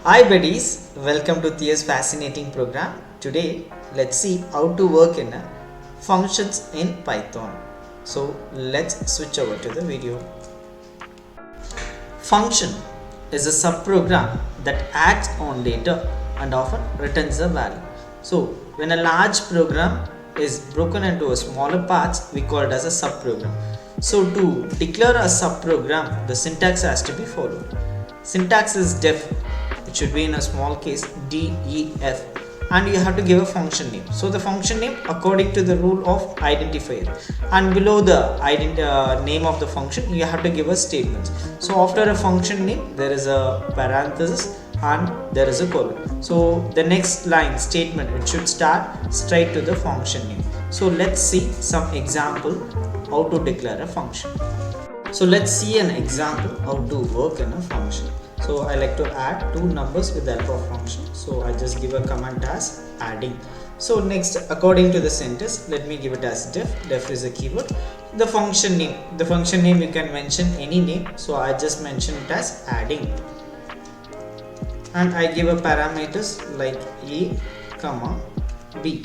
Hi buddies, welcome to theos fascinating program. Today let's see how to work in functions in Python. So let's switch over to the video. Function is a subprogram that acts on data and often returns a value. So when a large program is broken into a smaller parts, we call it as a subprogram. So to declare a subprogram, the syntax has to be followed. Syntax is def. It should be in a small case def, and you have to give a function name. So the function name according to the rule of identifier, and below the name of the function you have to give a statement. So after a function name there is a parenthesis and there is a colon. So the next line statement, it should start straight to the function name. So let's see some example how to declare a function. So let's see an example how to work in a function. So I like to add two numbers with the help of function. So I just give a command as adding. So next, according to the sentence, let me give it as def. Def is a keyword. The function name you can mention any name. So I just mention it as adding. And I give a parameters like a comma b.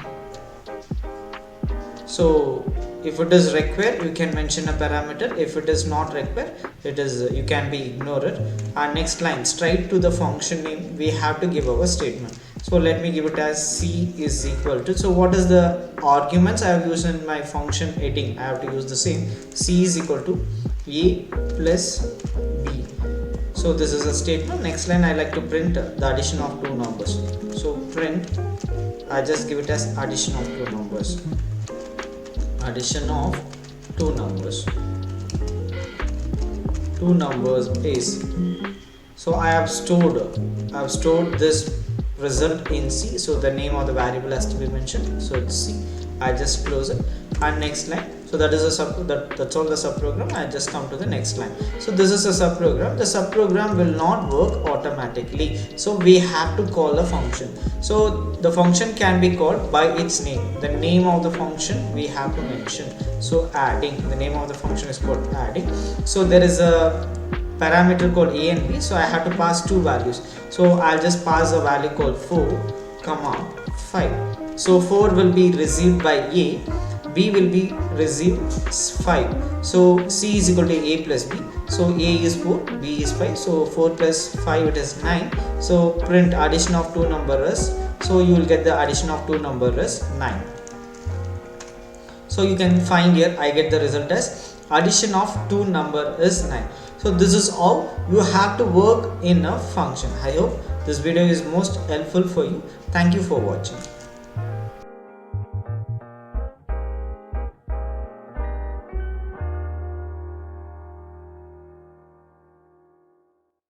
So if it is required, you can mention a parameter. If it is not required, it is you can be ignored. And next line, straight to the function name, we have to give our statement. So let me give it as c is equal to. So what is the arguments I have used in my function heading? I have to use the same. C is equal to a plus b. So this is a statement. Next line, I like to print the addition of two numbers. So print, I just give it as addition of two numbers. Addition of two numbers is, so I have stored this result in C. So the name of the variable has to be mentioned. So it's C. I just close it. And next line, so that is that's all the subprogram. I just come to the next line. So this is a subprogram. The subprogram will not work automatically, so we have to call a function. So the function can be called by its name. The name of the function we have to mention. So adding, the name of the function is called adding. So there is a parameter called a and b, so I have to pass two values. So I'll just pass a value called 4 comma 5. So 4 will be received by a, b will be received 5. So c is equal to a plus b. So a is 4, b is 5. So 4 plus 5, it is 9. So print addition of two numbers. So you will get the addition of two numbers 9. So you can find here, I get the result as addition of two number is 9. So this is how you have to work in a function. I hope this video is most helpful for you. Thank you for watching.